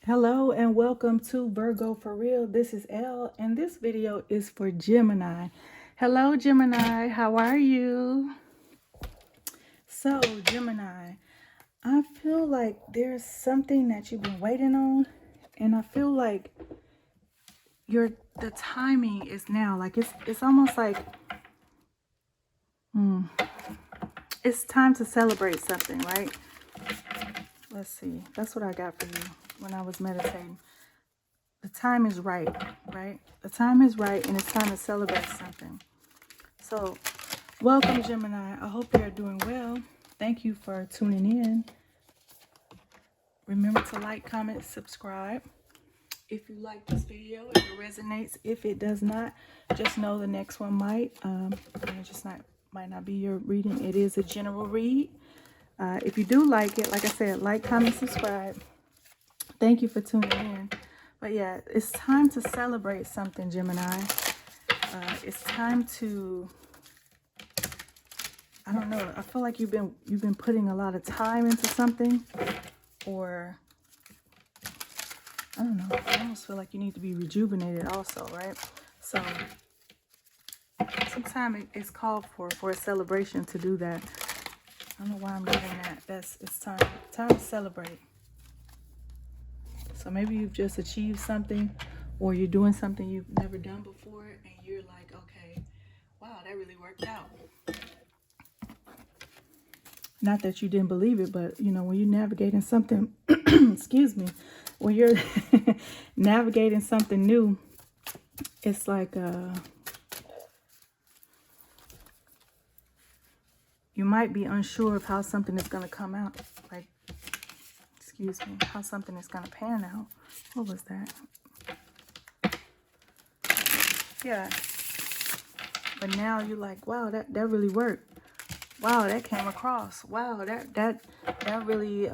Hello and welcome to Virgo for Real. This is Elle and this video is for Gemini. Hello Gemini, how are you? So Gemini, I feel like there's something that you've been waiting on, and I feel like the timing is now. Like it's almost like it's time to celebrate something, right? Let's see. That's what I got for you when I was meditating. The time is right, right? The time is right, and it's time to celebrate something. So, welcome, Gemini. I hope you're doing well. Thank you for tuning in. Remember to like, comment, subscribe. If you like this video, if it resonates. If it does not, just know the next one might. Might not be your reading. It is a general read. If you do like it, like I said, like, comment, subscribe. Thank you for tuning in. But yeah, it's time to celebrate something, Gemini. It's time to, I don't know, I feel like you've been putting a lot of time into something, or I don't know, I almost feel like you need to be rejuvenated also, right? So sometimes it's called for a celebration to do that. I don't know why I'm getting that. It's time to celebrate. So maybe you've just achieved something, or you're doing something you've never done before, and you're like, okay, wow, that really worked out. Not that you didn't believe it, but you know, when you're navigating something, excuse me, when you're navigating something new, it's like you might be unsure of how something is going to come out. Like, excuse me, how something is going to pan out. What was that? Yeah. But now you're like, wow, that really worked. Wow, that came across. Wow, that really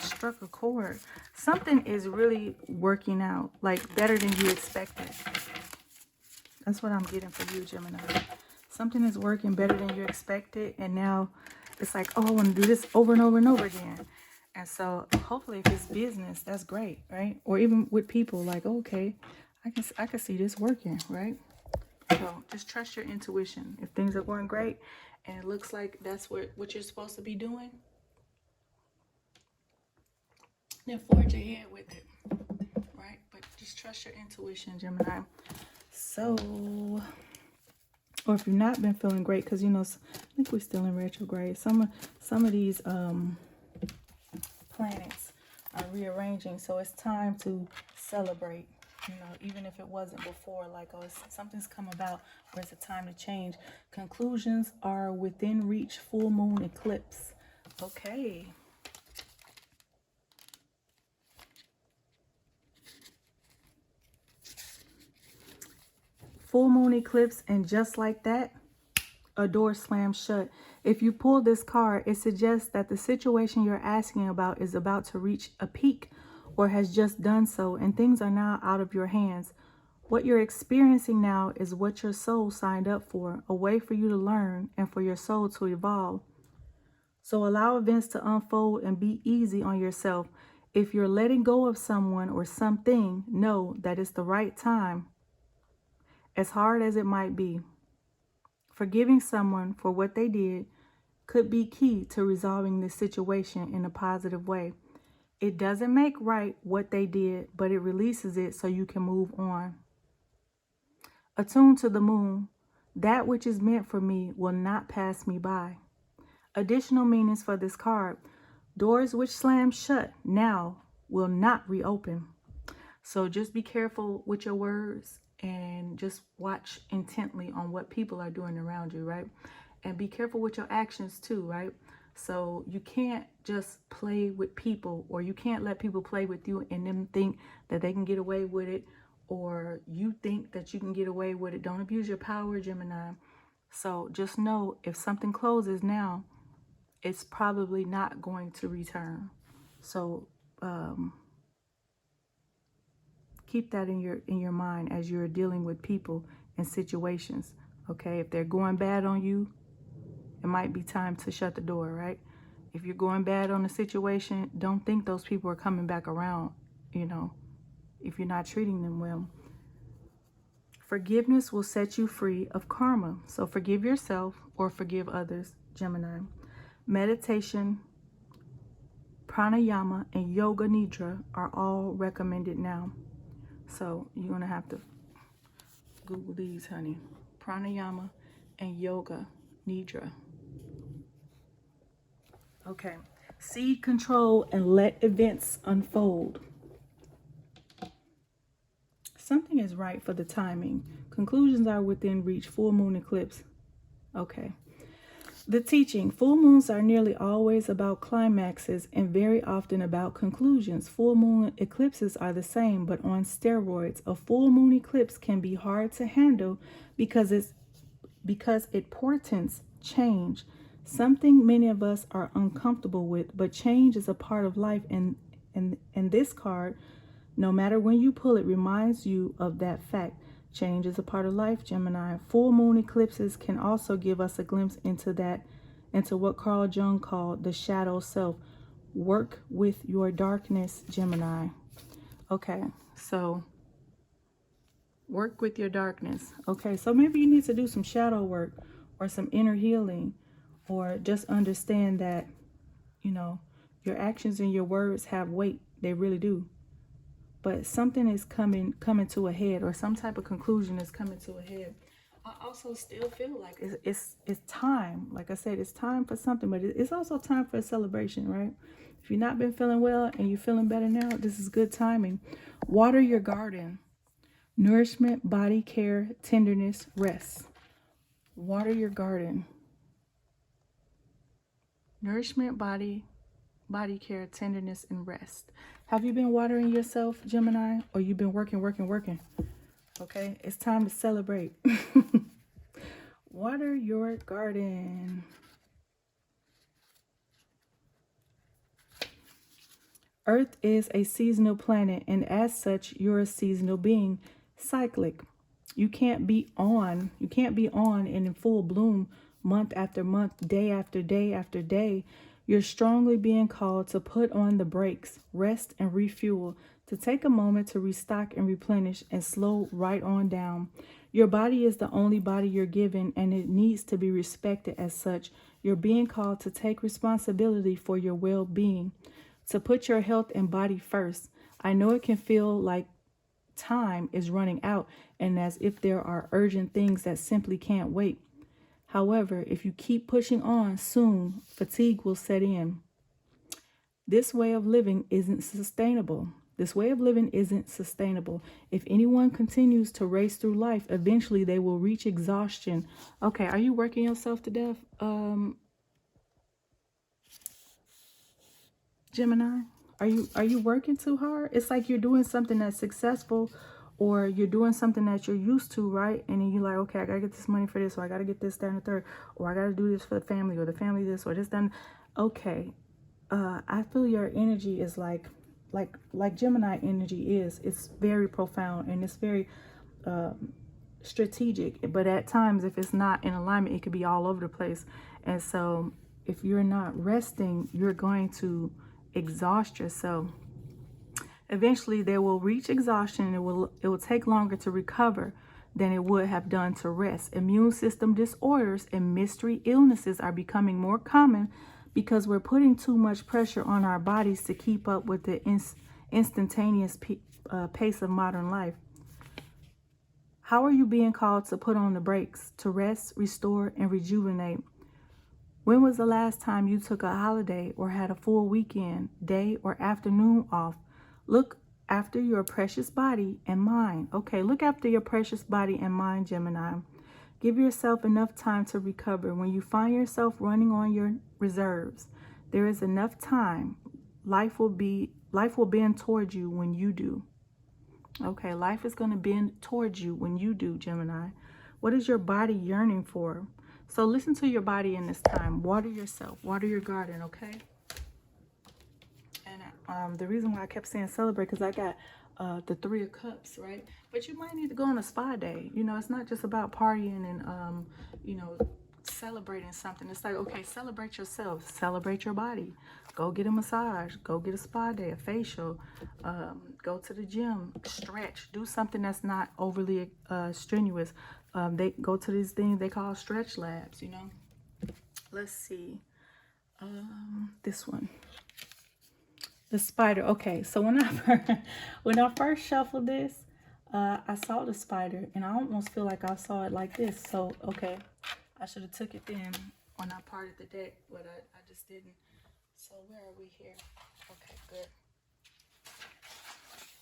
struck a chord. Something is really working out, like better than you expected. That's what I'm getting for you, Gemini. Something is working better than you expected, and now it's like, oh, I want to do this over and over and over again. And so hopefully if it's business, that's great, right? Or even with people, like, okay, I can see this working, right? So just trust your intuition. If things are going great and it looks like that's what you're supposed to be doing, then forge ahead with it, right? But just trust your intuition, Gemini. So, or if you've not been feeling great, because, you know, I think we're still in retrograde. Some of these planets are rearranging, so it's time to celebrate. You know, even if it wasn't before, like, oh, something's come about where it's a time to change. Conclusions are within reach. Full moon eclipse. Okay. Full moon eclipse, and just like that, a door slams shut. If you pull this card, it suggests that the situation you're asking about is about to reach a peak, or has just done so, and things are now out of your hands. What you're experiencing now is what your soul signed up for, a way for you to learn and for your soul to evolve. So allow events to unfold and be easy on yourself. If you're letting go of someone or something, know that it's the right time, as hard as it might be. Forgiving someone for what they did could be key to resolving this situation in a positive way. It doesn't make right what they did, but it releases it so you can move on. Attuned to the moon, that which is meant for me will not pass me by. Additional meanings for this card: doors which slam shut now will not reopen. So just be careful with your words, and just watch intently on what people are doing around you, right? And be careful with your actions too, right? So you can't just play with people, or you can't let people play with you and them think that they can get away with it, or you think that you can get away with it. Don't abuse your power, Gemini. So just know, if something closes now, it's probably not going to return. So keep that in your mind as you're dealing with people and situations. Okay, if they're going bad on you, it might be time to shut the door, right? If you're going bad on a situation, don't think those people are coming back around, you know, if you're not treating them well. Forgiveness will set you free of karma. So forgive yourself or forgive others, Gemini. Meditation, pranayama, and yoga nidra are all recommended now. So you're going to have to Google these, honey. Pranayama and yoga nidra. Okay. Seed control and let events unfold. Something is right for the timing. Conclusions are within reach. Full moon eclipse. Okay. The teaching. Full moons are nearly always about climaxes and very often about conclusions. Full moon eclipses are the same, but on steroids. A full moon eclipse can be hard to handle because it portends change. Something many of us are uncomfortable with, but change is a part of life, and this card, no matter when you pull it, reminds you of that fact. Change is a part of life, Gemini. Full moon eclipses can also give us a glimpse into what Carl Jung called the shadow self. Work with your darkness, Gemini. Okay, so work with your darkness. Okay, so maybe you need to do some shadow work or some inner healing, or just understand that, you know, your actions and your words have weight. They really do. But something is coming to a head, or some type of conclusion is coming to a head. I also still feel like it's time. Like I said, it's time for something, but it's also time for a celebration, right? If you've not been feeling well and you're feeling better now, this is good timing. Water your garden. Nourishment, body care, tenderness, rest. Water your garden. Nourishment, body care, tenderness, and rest. Have you been watering yourself, Gemini? Or you've been working? Okay, it's time to celebrate. Water your garden. Earth is a seasonal planet, and as such, you're a seasonal being, cyclic. You can't be on and in full bloom month after month, day after day after day. You're strongly being called to put on the brakes, rest and refuel, to take a moment to restock and replenish and slow right on down. Your body is the only body you're given, and it needs to be respected as such. You're being called to take responsibility for your well-being, to put your health and body first. I know it can feel like time is running out and as if there are urgent things that simply can't wait. However, if you keep pushing on, soon fatigue will set in. This way of living isn't sustainable. If anyone continues to race through life, eventually they will reach exhaustion. Okay, are you working yourself to death, Gemini? Are you working too hard? It's like you're doing something that's successful, or you're doing something that you're used to, right? And then you're like, okay, I gotta get this money for this, or I gotta get this, that, and the third, or I gotta do this for the family, or the family this, or this, then. Okay, I feel your energy is like Gemini energy is. It's very profound and it's very strategic. But at times, if it's not in alignment, it could be all over the place. And so, if you're not resting, you're going to exhaust yourself. Eventually they will reach exhaustion, and it will take longer to recover than it would have done to rest. Immune system disorders and mystery illnesses are becoming more common because we're putting too much pressure on our bodies to keep up with the instantaneous pace of modern life. How are you being called to put on the brakes, to rest, restore, and rejuvenate? When was the last time you took a holiday or had a full weekend, day, or afternoon off? Look after your precious body and mind. Okay, look after your precious body and mind, Gemini. Give yourself enough time to recover. When you find yourself running on your reserves, there is enough time. Life will bend towards you when you do. Okay, life is going to bend towards you when you do, Gemini. What is your body yearning for? So listen to your body in this time. Water yourself. Water your garden, okay? And the reason why I kept saying celebrate, because I got the 3 of Cups, right? But you might need to go on a spa day. You know, it's not just about partying and, you know, celebrating something. It's like, okay, celebrate yourself, celebrate your body. Go get a massage, go get a spa day, a facial, go to the gym, stretch, do something that's not overly strenuous. They go to these things they call stretch labs, you know. Let's see. This one. The spider. Okay, so when I first shuffled this, I saw the spider, and I almost feel like I saw it like this. So, okay, I should have took it then when I parted the deck, but I just didn't. So where are we here? Okay, good.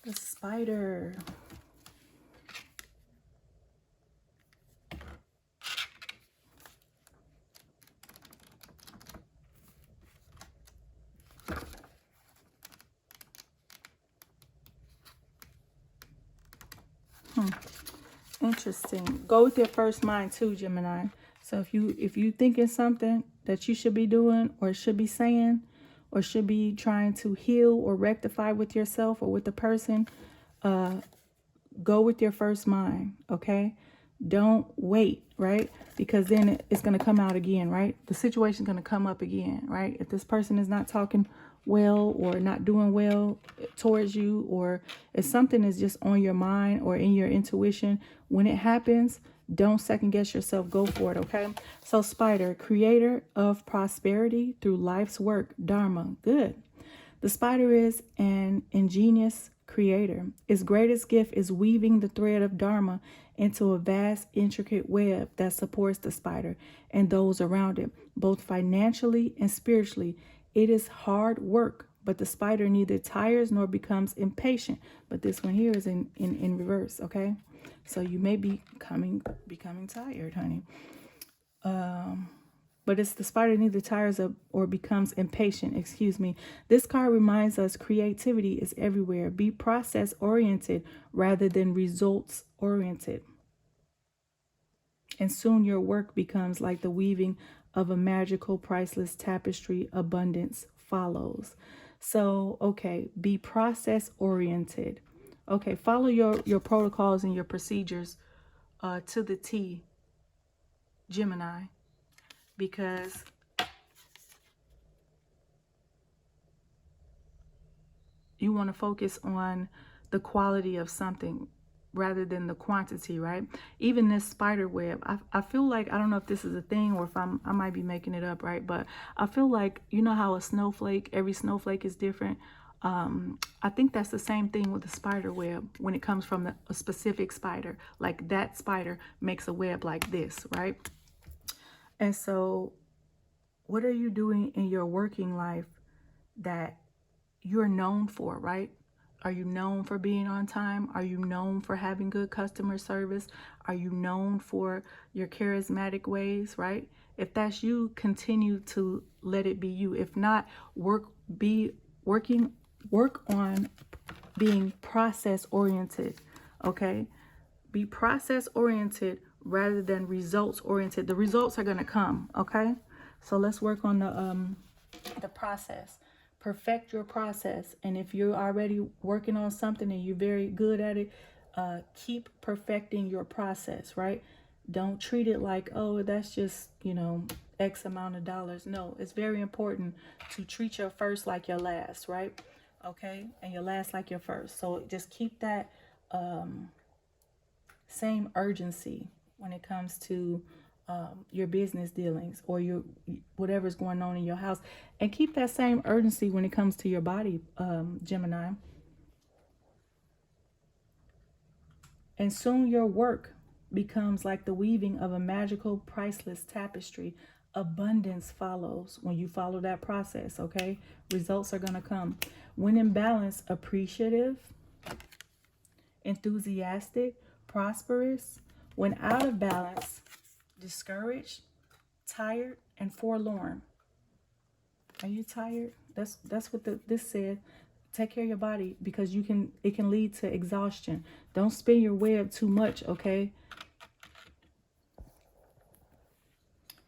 The spider. Interesting. Go with your first mind too, Gemini. So if you thinking something that you should be doing or should be saying or should be trying to heal or rectify with yourself or with the person, go with your first mind, okay? Don't wait, right? Because then it's going to come out again, right? The situation's going to come up again, right? If this person is not talking well or not doing well towards you, or if something is just on your mind or in your intuition, when it happens, don't second guess yourself. Go for it, okay? So spider, creator of prosperity through life's work, dharma. Good. The spider is an ingenious creator. Its greatest gift is weaving the thread of dharma into a vast, intricate web that supports the spider and those around it, both financially and spiritually. It is hard work, but the spider neither tires nor becomes impatient. But this one here is in reverse, okay? So you may be becoming tired, honey. But it's the spider neither tires or becomes impatient. Excuse me. This card reminds us creativity is everywhere. Be process oriented rather than results oriented. And soon your work becomes like the weaving of a magical, priceless tapestry. Abundance follows. So, okay, be process oriented. Okay, follow your protocols and your procedures to the T, Gemini, because you want to focus on the quality of something rather than the quantity, right? Even this spider web, I feel like, I don't know if this is a thing or if I might be making it up, right? But I feel like, you know how a snowflake, every snowflake is different. I think that's the same thing with the spider web when it comes from a specific spider. Like that spider makes a web like this, right? And so what are you doing in your working life that you're known for, right? Are you known for being on time? Are you known for having good customer service? Are you known for your charismatic ways, right? If that's you, continue to let it be you. If not, work on being process oriented, okay? Be process oriented rather than results oriented. The results are going to come, okay? So let's work on the process. Perfect your process. And if you're already working on something and you're very good at it, keep perfecting your process, right? Don't treat it like, oh, that's just, you know, X amount of dollars. No, it's very important to treat your first like your last, right? Okay, and your last like your first. So just keep that same urgency when it comes to your business dealings or your whatever's going on in your house, and keep that same urgency when it comes to your body, Gemini. And soon your work becomes like the weaving of a magical, priceless tapestry. Abundance follows when you follow that process, okay? Results are going to come. When in balance, appreciative, enthusiastic, prosperous. When out of balance, discouraged, tired, and forlorn. Are you tired? That's what this said. Take care of your body, because it can lead to exhaustion. Don't spin your web too much, okay?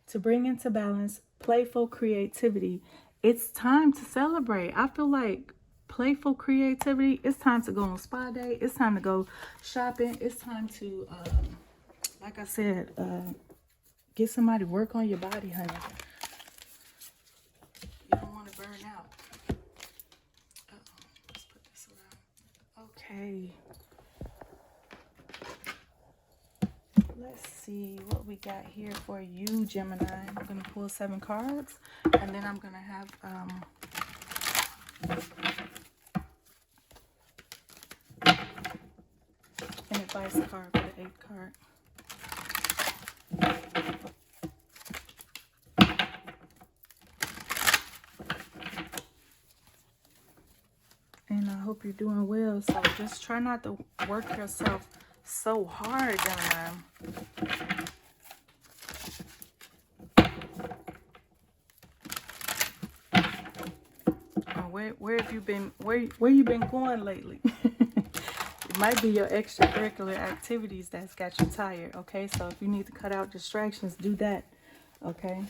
To bring into balance, playful creativity. It's time to celebrate. I feel like playful creativity. It's time to go on spa day. It's time to go shopping. It's time to, like I said, Get somebody to work on your body, honey. You don't want to burn out. Let's put this around. Okay. Let's see what we got here for you, Gemini. I'm going to pull 7 cards, and then I'm going to have an advice card for the 8th card. And I hope you're doing well. So just try not to work yourself so hard, Gemini. Where have you been? Where you been going lately? It might be your extracurricular activities that's got you tired. Okay, so if you need to cut out distractions, do that. Okay.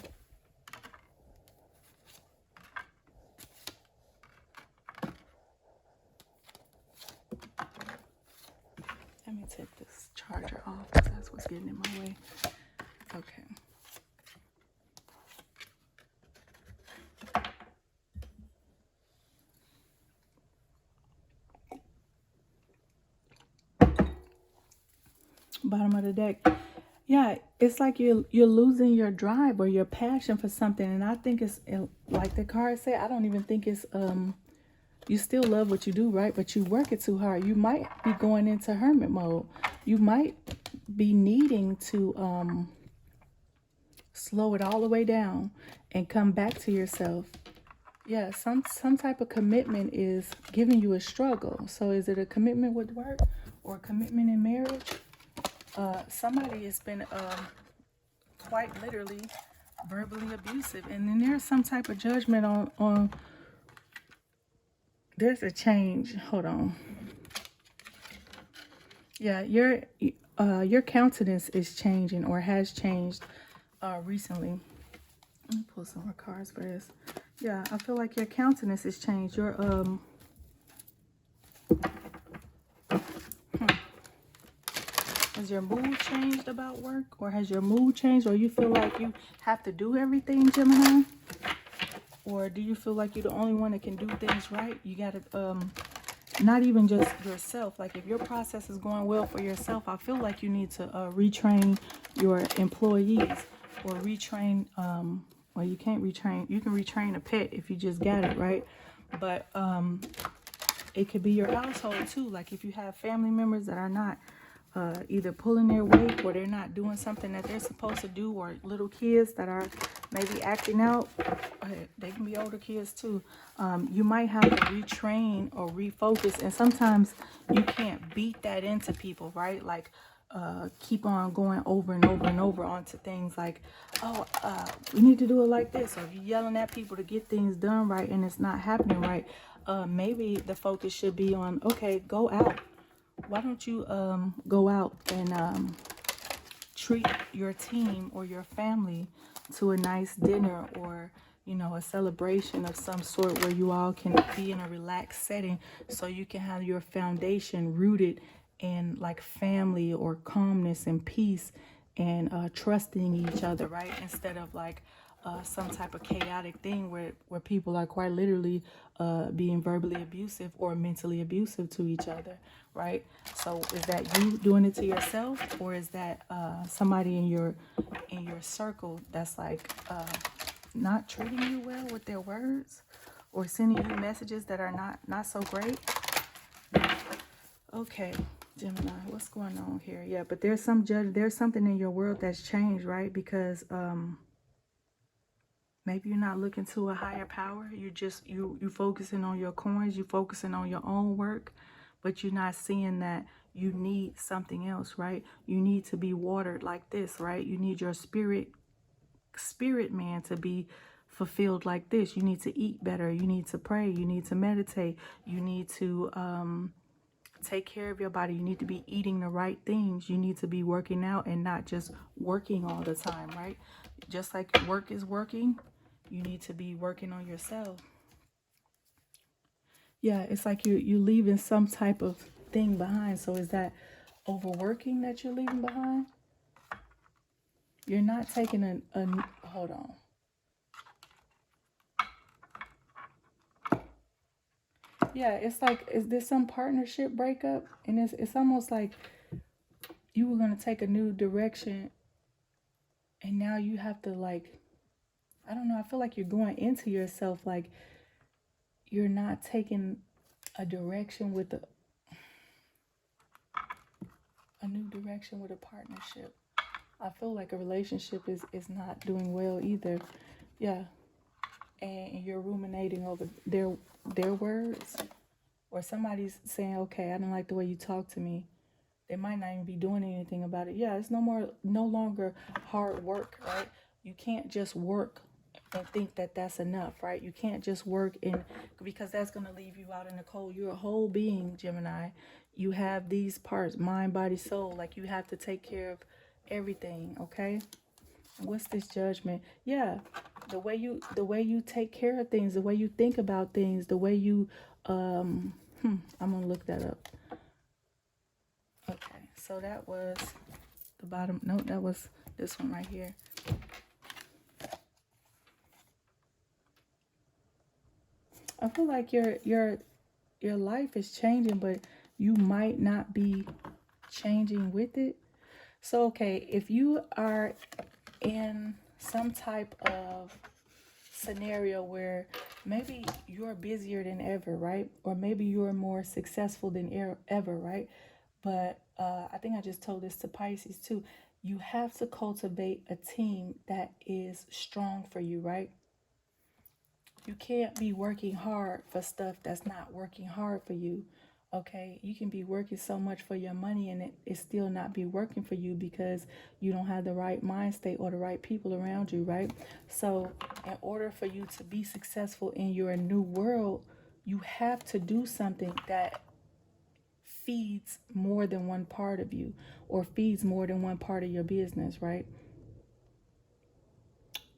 Let me take this charger off because that's what's getting in my way. Okay. Bottom of the deck. Yeah, it's like you're losing your drive or your passion for something. And I think it's like the card said, I don't even think it's you still love what you do, right? But you work it too hard. You might be going into hermit mode. You might be needing to slow it all the way down and come back to yourself. Yeah, some type of commitment is giving you a struggle. So is it a commitment with work or a commitment in marriage? Somebody has been quite literally verbally abusive, and then there's some type of judgment on there's a change. Hold on. Yeah, your countenance is changing or has changed recently. Let me pull some more cards for this. Yeah, I feel like your countenance has changed. Your Has your mood changed about work, or has your mood changed, or you feel like you have to do everything, Gemini? Or do you feel like you're the only one that can do things right? You got to, not even just yourself. Like if your process is going well for yourself, I feel like you need to retrain your employees or retrain, well, you can't retrain. You can retrain a pet if you just got it, right? But it could be your household too. Like if you have family members that are not either pulling their weight or they're not doing something that they're supposed to do, or little kids that are maybe acting out. They can be older kids too. You might have to retrain or refocus, and sometimes you can't beat that into people, right? Like keep on going over and over and over onto things like, oh, we need to do it like this, or if you're yelling at people to get things done right and it's not happening right, maybe the focus should be on, okay, go out. Why don't you go out and treat your team or your family to a nice dinner, or you know, a celebration of some sort where you all can be in a relaxed setting, so you can have your foundation rooted in like family or calmness and peace and trusting each other, right? Instead of like some type of chaotic thing where people are quite literally being verbally abusive or mentally abusive to each other, right? So is that you doing it to yourself, or is that somebody in your circle that's like not treating you well with their words, or sending you messages that are not so great? Okay, Gemini, what's going on here? Yeah, but there's something in your world that's changed, right? Because maybe you're not looking to a higher power. You focusing on your coins, you focusing on your own work, but you're not seeing that you need something else, right? You need to be watered like this, right? You need your spirit man to be fulfilled like this. You need to eat better. You need to pray. You need to meditate. You need to take care of your body. You need to be eating the right things. You need to be working out and not just working all the time, right? Just like work is working, you need to be working on yourself. Yeah, it's like you leaving some type of thing behind. So is that overworking that you're leaving behind? You're not taking a hold on. Yeah, it's like, is this some partnership breakup? And it's almost like you were gonna take a new direction, and now you have to, like, I don't know. I feel like you're going into yourself, like you're not taking a direction with a new direction with a partnership. I feel like a relationship is not doing well either. Yeah, and you're ruminating over their words, or somebody's saying, okay, I don't like the way you talk to me. They might not even be doing anything about it. Yeah, it's no longer hard work, right? You can't just work and think that that's enough, right? You can't just work in, because that's going to leave you out in the cold. You're a whole being, Gemini. You have these parts, mind, body, soul. Like, you have to take care of everything, okay? What's this judgment? Yeah, the way you take care of things, the way you think about things, the way you I'm gonna look that up. Okay, so that was the bottom. No, that was this one right here. I feel like your life is changing, but you might not be changing with it. So okay, if you are in some type of scenario where maybe you're busier than ever, right? Or maybe you're more successful than ever, right? But I think I just told this to Pisces too. You have to cultivate a team that is strong for you, right? You can't be working hard for stuff that's not working hard for you. Okay, you can be working so much for your money and it still not be working for you because you don't have the right mind state or the right people around you, right? So in order for you to be successful in your new world, you have to do something that feeds more than one part of you, or feeds more than one part of your business, right?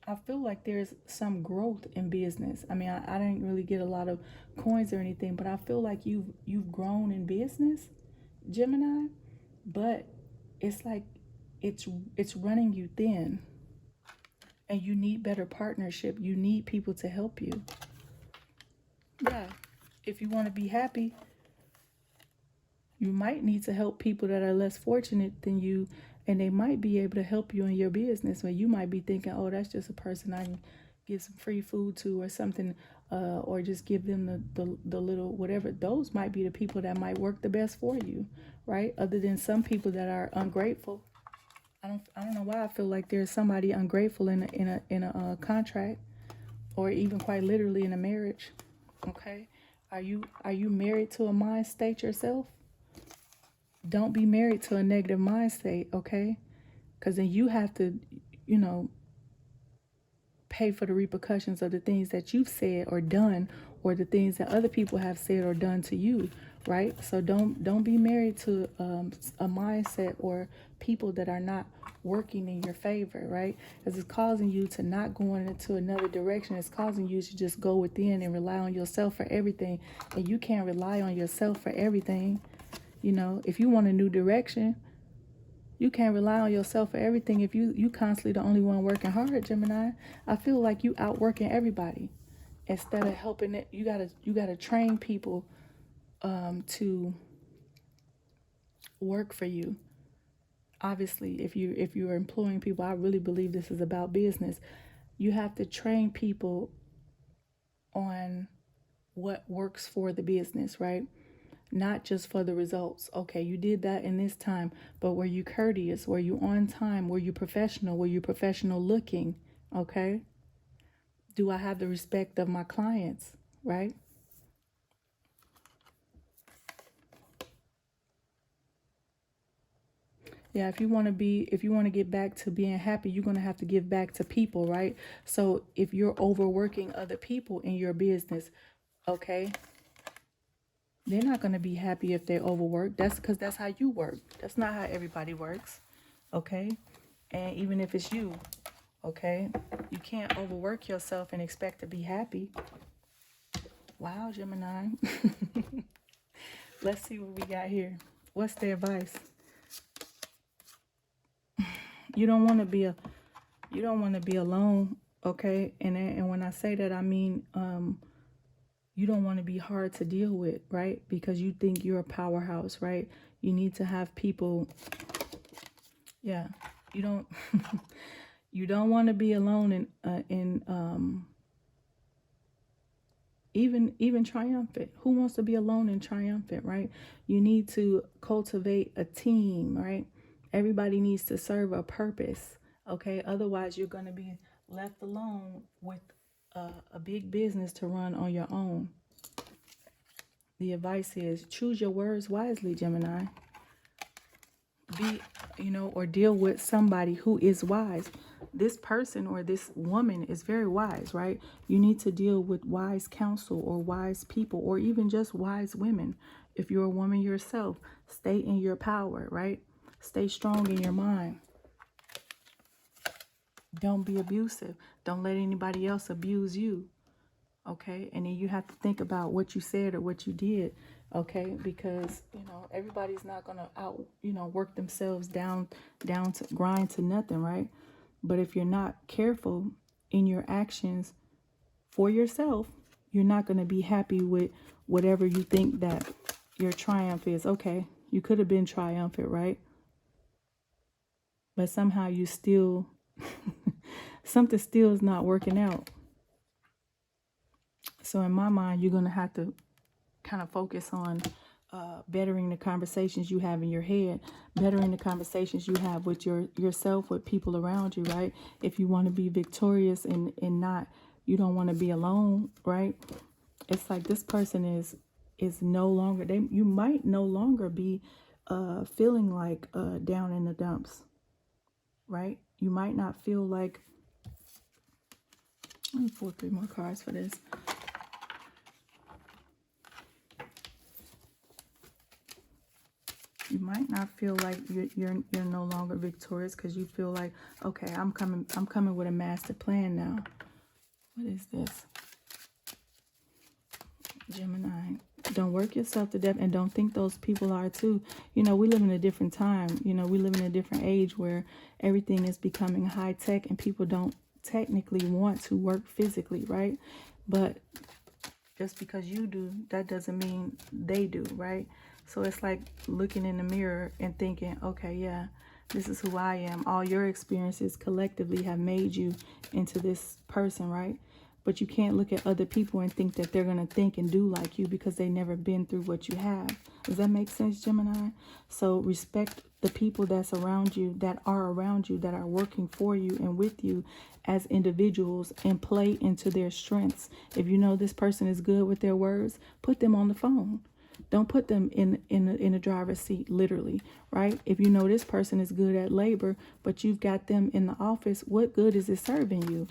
I feel like there's some growth in business. I mean, I didn't really get a lot of coins or anything, but I feel like you've grown in business, Gemini, but it's like it's running you thin, and you need better partnership. You need people to help you. Yeah. If you want to be happy, you might need to help people that are less fortunate than you, and they might be able to help you in your business. Or you might be thinking, oh, that's just a person I can give some free food to or something, or just give them the little whatever. Those might be the people that might work the best for you, right? Other than some people that are ungrateful. I don't know why I feel like there's somebody ungrateful in a contract, or even quite literally in a marriage. Okay, are you married to a mind state yourself? Don't be married to a negative mind state, okay? Because then you have to, you know, pay for the repercussions of the things that you've said or done, or the things that other people have said or done to you, right? So don't be married to a mindset or people that are not working in your favor, right? Because it's causing you to not go into another direction. It's causing you to just go within and rely on yourself for everything, and you can't rely on yourself for everything. You know, if you want a new direction, you can't rely on yourself for everything. If you constantly the only one working hard, Gemini, I feel like you outworking everybody instead of helping it. You gotta train people to work for you. Obviously, if you're employing people, I really believe this is about business. You have to train people on what works for the business, right? Not just for the results. Okay, you did that in this time, but were you courteous? Were you on time? Were you professional? Were you professional looking? Okay. Do I have the respect of my clients? Right? Yeah, if you want to get back to being happy, you're going to have to give back to people, right? So if you're overworking other people in your business, okay, they're not going to be happy if they're overworked. That's because that's how you work. That's not how everybody works. Okay. And even if it's you, okay, you can't overwork yourself and expect to be happy. Wow, Gemini. Let's see what we got here. What's the advice? You don't want to be You don't want to be alone, okay? And when I say that, I mean, you don't want to be hard to deal with, right? Because you think you're a powerhouse, right? You need to have people. Yeah, you don't. You don't want to be alone in even triumphant. Who wants to be alone and triumphant, right? You need to cultivate a team, right? Everybody needs to serve a purpose, okay? Otherwise, you're going to be left alone with a big business to run on your own. The advice is choose your words wisely, Gemini. Be, or deal with somebody who is wise. This person or this woman is very wise, right? You need to deal with wise counsel or wise people or even just wise women. If you're a woman yourself, stay in your power, right? Stay strong in your mind. Don't be abusive. Don't let anybody else abuse you. Okay, and then you have to think about what you said or what you did, okay, because everybody's not gonna work themselves down to grind to nothing, right? But if you're not careful in your actions for yourself, you're not gonna be happy with whatever you think that your triumph is. Okay, you could have been triumphant, right? But somehow you still something still is not working out. So in my mind, you're going to have to kind of focus on bettering the conversations you have in your head, bettering the conversations you have with yourself, with people around you, right? If you want to be victorious and not, you don't want to be alone, right? It's like this person is no longer, you might no longer be feeling like down in the dumps, right? You might not feel like, let me pull 3 more cards for this. You might not feel like you're no longer victorious because you feel like, okay, I'm coming with a master plan now. What is this? Gemini. Don't work yourself to death and don't think those people are too. We live in a different time. We live in a different age where everything is becoming high tech and people don't technically want to work physically, right? But just because you do, that doesn't mean they do, right? So it's like looking in the mirror and thinking, okay, yeah, this is who I am. All your experiences collectively have made you into this person, right? But you can't look at other people and think that they're going to think and do like you because they never been through what you have. Does that make sense, Gemini? So respect the people that's around you, that are around you, that are working for you and with you as individuals, and play into their strengths. If you know this person is good with their words, put them on the phone. Don't put them in a driver's seat, literally, right? If you know this person is good at labor, but you've got them in the office, what good is it serving you?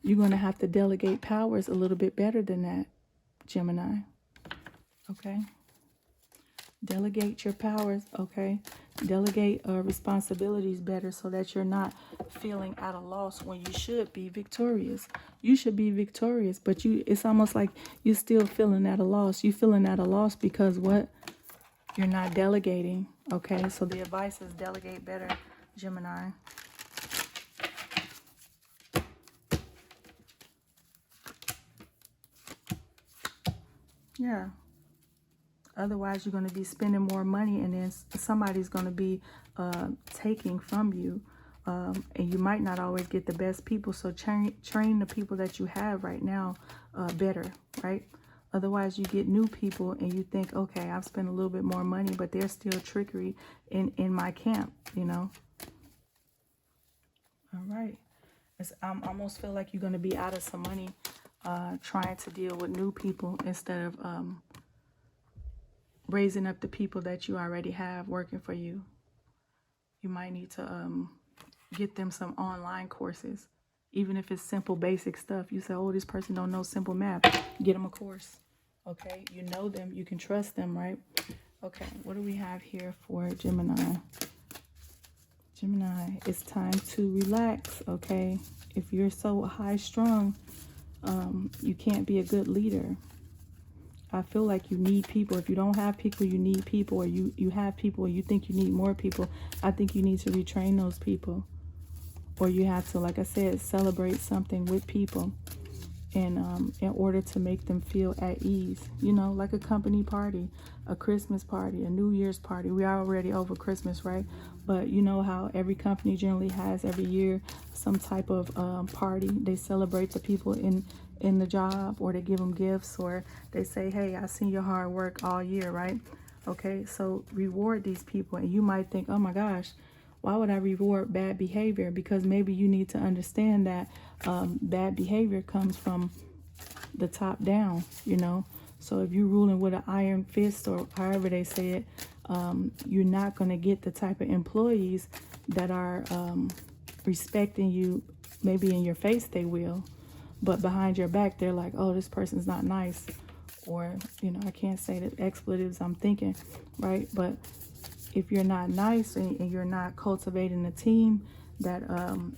You're going to have to delegate powers a little bit better than that, Gemini. Okay? Delegate your powers, okay? Delegate responsibilities better so that you're not feeling at a loss when you should be victorious. You should be victorious, but it's almost like you're still feeling at a loss. You're feeling at a loss because what? You're not delegating, okay? So the advice is delegate better, Gemini. Yeah. Otherwise, you're going to be spending more money and then somebody's going to be taking from you. And you might not always get the best people. So train the people that you have right now better, right? Otherwise, you get new people and you think, okay, I've spent a little bit more money, but there's still trickery in my camp, All right. I almost feel like you're going to be out of some money trying to deal with new people instead of raising up the people that you already have working for you. You might need to get them some online courses, even if it's simple basic stuff. You say, oh, this person don't know simple math, get them a course. Okay, you know them, you can trust them, right? Okay, what do we have here for Gemini? Gemini, it's time to relax. Okay, if you're so high strung, you can't be a good leader. I feel like you need people. If you don't have people, you need people, or you have people and you think you need more people. I think you need to retrain those people. or you have to, like I said, celebrate something with people in order to make them feel at ease, you know, like a company party, a Christmas party, a New Year's party. We are already over Christmas, right? But you know how every company generally has every year some type of party. They celebrate the people in the job, or they give them gifts, or they say, hey, I seen your hard work all year, right? Okay, so reward these people. And you might think, oh my gosh, why would I reward bad behavior? Because maybe you need to understand that bad behavior comes from the top down, you know. So if you're ruling with an iron fist, or however they say it, you're not going to get the type of employees that are respecting you. Maybe in your face they will, but behind your back they're like, oh, this person's not nice. Or, you know, I can't say the expletives I'm thinking, right? But if you're not nice and you're not cultivating a team that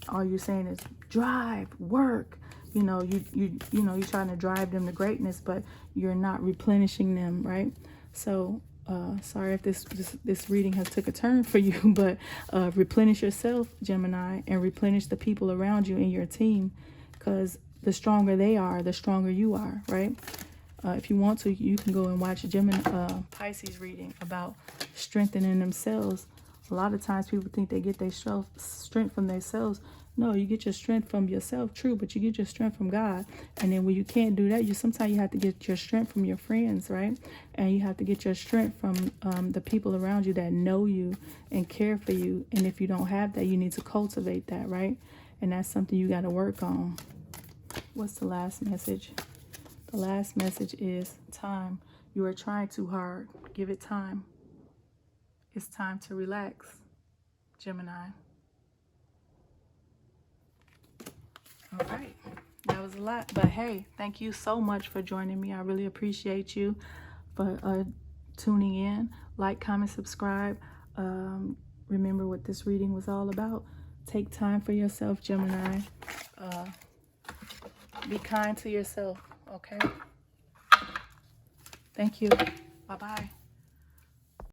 all you're saying is drive, work, you know, you're trying to drive them to greatness, but you're not replenishing them, right? So sorry if this reading has took a turn for you, but replenish yourself, Gemini, and replenish the people around you in your team, because the stronger they are, the stronger you are, right? If you want to, you can go and watch Pisces reading about strengthening themselves. A lot of times people think they get their strength from themselves. No, you get your strength from yourself, true, but you get your strength from God. And then when you can't do that, sometimes you have to get your strength from your friends, right? And you have to get your strength from the people around you that know you and care for you. And if you don't have that, you need to cultivate that, right? And that's something you got to work on. What's the last message? The last message is time. You are trying too hard. Give it time. It's time to relax, Gemini. All right. That was a lot. But hey, thank you so much for joining me. I really appreciate you for tuning in. Like, comment, subscribe. Remember what this reading was all about. Take time for yourself, Gemini. Be kind to yourself, okay? Thank you. Bye-bye.